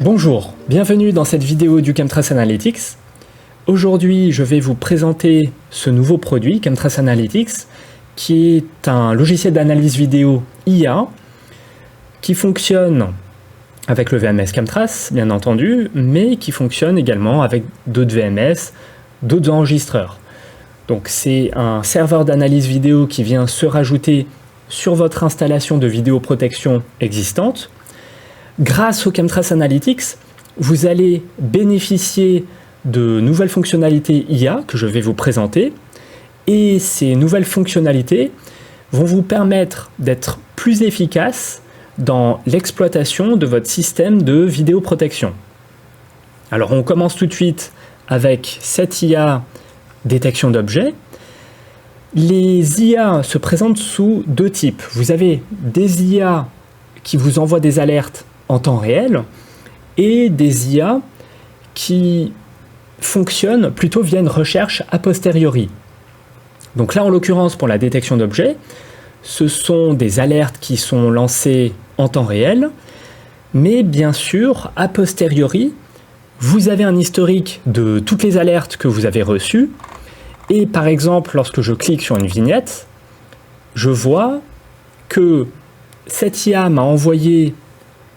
Bonjour, bienvenue dans cette vidéo du Chemtrace Analytics. Aujourd'hui, je vais vous présenter ce nouveau produit, Chemtrace Analytics, qui est un logiciel d'analyse vidéo IA qui fonctionne avec le VMS Chemtrace, bien entendu, mais qui fonctionne également avec d'autres VMS, d'autres enregistreurs. Donc c'est un serveur d'analyse vidéo qui vient se rajouter sur votre installation de vidéoprotection existante. Grâce au Chemtrace Analytics, vous allez bénéficier de nouvelles fonctionnalités IA que je vais vous présenter. Et ces nouvelles fonctionnalités vont vous permettre d'être plus efficace dans l'exploitation de votre système de vidéoprotection. Alors on commence tout de suite avec cette IA détection d'objets. Les IA se présentent sous deux types. Vous avez des IA qui vous envoient des alertes en temps réel et des IA qui fonctionnent plutôt via une recherche a posteriori. Donc là, en l'occurrence, pour la détection d'objets, ce sont des alertes qui sont lancées en temps réel, mais bien sûr, a posteriori, vous avez un historique de toutes les alertes que vous avez reçues, et par exemple, lorsque je clique sur une vignette, je vois que cette IA m'a envoyé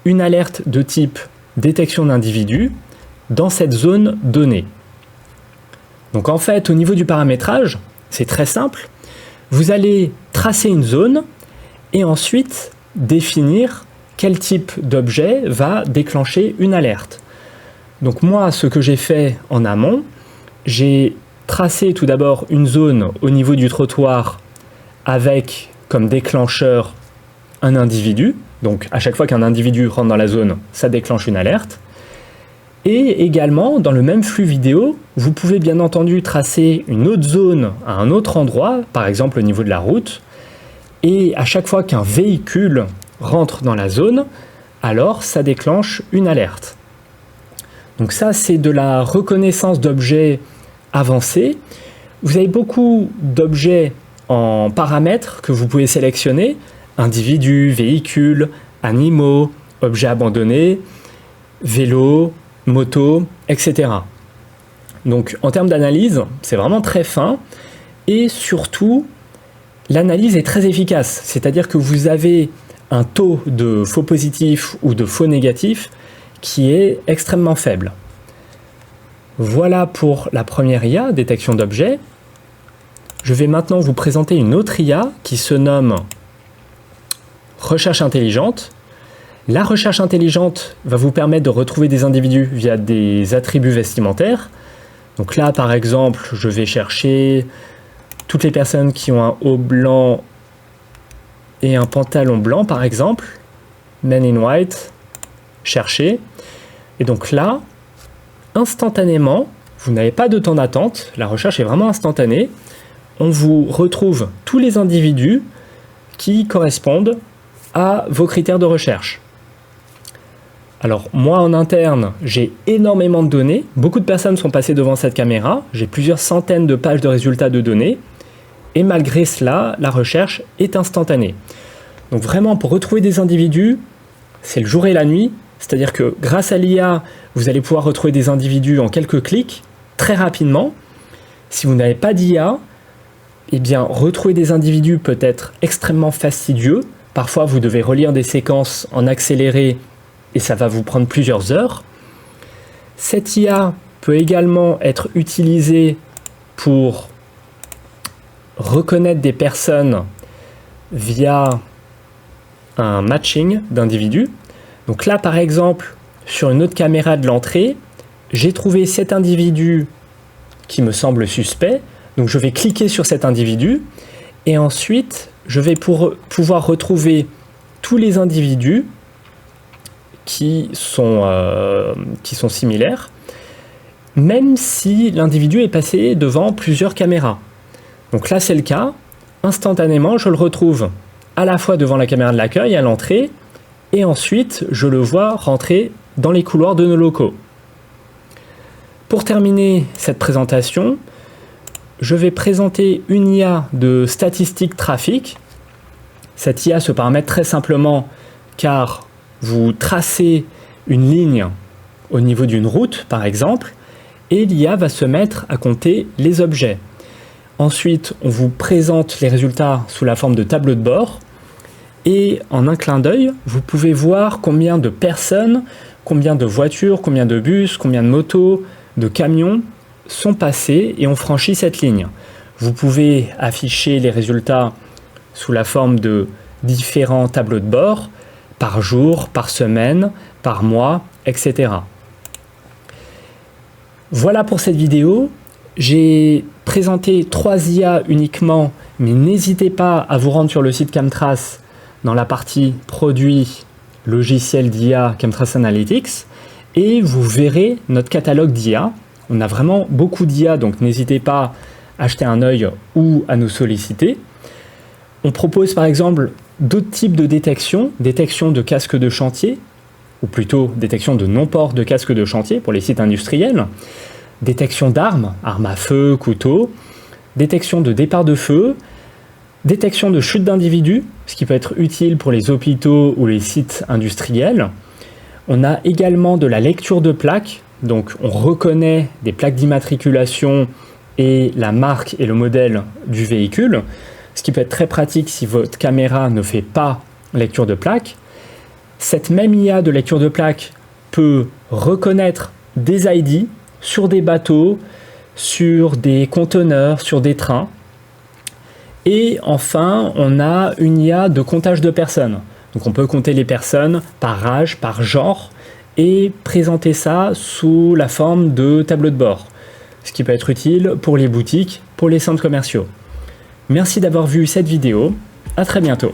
une alerte de type détection d'individu dans cette zone donnée. Donc en fait, au niveau du paramétrage, c'est très simple. Vous allez tracer une zone et ensuite définir quel type d'objet va déclencher une alerte. Donc moi, ce que j'ai fait en amont, j'ai tracé tout d'abord une zone au niveau du trottoir avec comme déclencheur un individu. Donc à chaque fois qu'un individu rentre dans la zone, ça déclenche une alerte. Et également, dans le même flux vidéo, vous pouvez bien entendu tracer une autre zone à un autre endroit, par exemple au niveau de la route. Et à chaque fois qu'un véhicule rentre dans la zone, alors ça déclenche une alerte. Donc ça, c'est de la reconnaissance d'objets avancés. Vous avez beaucoup d'objets en paramètres que vous pouvez sélectionner. Individus, véhicules, animaux, objets abandonnés, vélos, motos, etc. Donc en termes d'analyse, c'est vraiment très fin et surtout, l'analyse est très efficace. C'est-à-dire que vous avez un taux de faux positifs ou de faux négatifs qui est extrêmement faible. Voilà pour la première IA, détection d'objets. Je vais maintenant vous présenter une autre IA qui se nomme recherche intelligente. La recherche intelligente va vous permettre de retrouver des individus via des attributs vestimentaires. Donc là, par exemple, je vais chercher toutes les personnes qui ont un haut blanc et un pantalon blanc, par exemple. Men in white, chercher. Et donc là, instantanément, vous n'avez pas de temps d'attente, la recherche est vraiment instantanée. On vous retrouve tous les individus qui correspondent à vos critères de recherche. Alors moi en interne, j'ai énormément de données, beaucoup de personnes sont passées devant cette caméra, j'ai plusieurs centaines de pages de résultats de données, et malgré cela, la recherche est instantanée. Donc vraiment, pour retrouver des individus, c'est le jour et la nuit, c'est-à-dire que grâce à l'IA, vous allez pouvoir retrouver des individus en quelques clics, très rapidement. Si vous n'avez pas d'IA, eh bien retrouver des individus peut être extrêmement fastidieux. Parfois, vous devez relire des séquences en accéléré et ça va vous prendre plusieurs heures. Cette IA peut également être utilisée pour reconnaître des personnes via un matching d'individus. Donc là, par exemple, sur une autre caméra de l'entrée, j'ai trouvé cet individu qui me semble suspect. Donc je vais cliquer sur cet individu et ensuite, je vais pouvoir retrouver tous les individus qui sont similaires, même si l'individu est passé devant plusieurs caméras. Donc là, c'est le cas. Instantanément, je le retrouve à la fois devant la caméra de l'accueil, à l'entrée, et ensuite, je le vois rentrer dans les couloirs de nos locaux. Pour terminer cette présentation, je vais présenter une IA de statistique trafic. Cette IA se paramètre très simplement car vous tracez une ligne au niveau d'une route par exemple, et l'IA va se mettre à compter les objets. Ensuite, on vous présente les résultats sous la forme de tableau de bord, et en un clin d'œil, vous pouvez voir combien de personnes, combien de voitures, combien de bus, combien de motos, de camions sont passés et ont franchi cette ligne. Vous pouvez afficher les résultats sous la forme de différents tableaux de bord, par jour, par semaine, par mois, etc. Voilà pour cette vidéo. J'ai présenté 3 IA uniquement, mais n'hésitez pas à vous rendre sur le site Camtrace dans la partie produits, logiciels d'IA Camtrace Analytics, et vous verrez notre catalogue d'IA. On a vraiment beaucoup d'IA, donc n'hésitez pas à jeter un œil ou à nous solliciter. On propose par exemple d'autres types de détection de casque de chantier, ou plutôt détection de non-port de casque de chantier pour les sites industriels, détection d'armes, armes à feu, couteaux, détection de départ de feu, détection de chute d'individus, ce qui peut être utile pour les hôpitaux ou les sites industriels. On a également de la lecture de plaques, donc on reconnaît des plaques d'immatriculation et la marque et le modèle du véhicule, ce qui peut être très pratique si votre caméra ne fait pas lecture de plaques. Cette même IA de lecture de plaques peut reconnaître des ID sur des bateaux, sur des conteneurs, sur des trains. Et enfin, on a une IA de comptage de personnes. Donc on peut compter les personnes par âge, par genre, et présenter ça sous la forme de tableau de bord, ce qui peut être utile pour les boutiques, pour les centres commerciaux. Merci d'avoir vu cette vidéo, à très bientôt.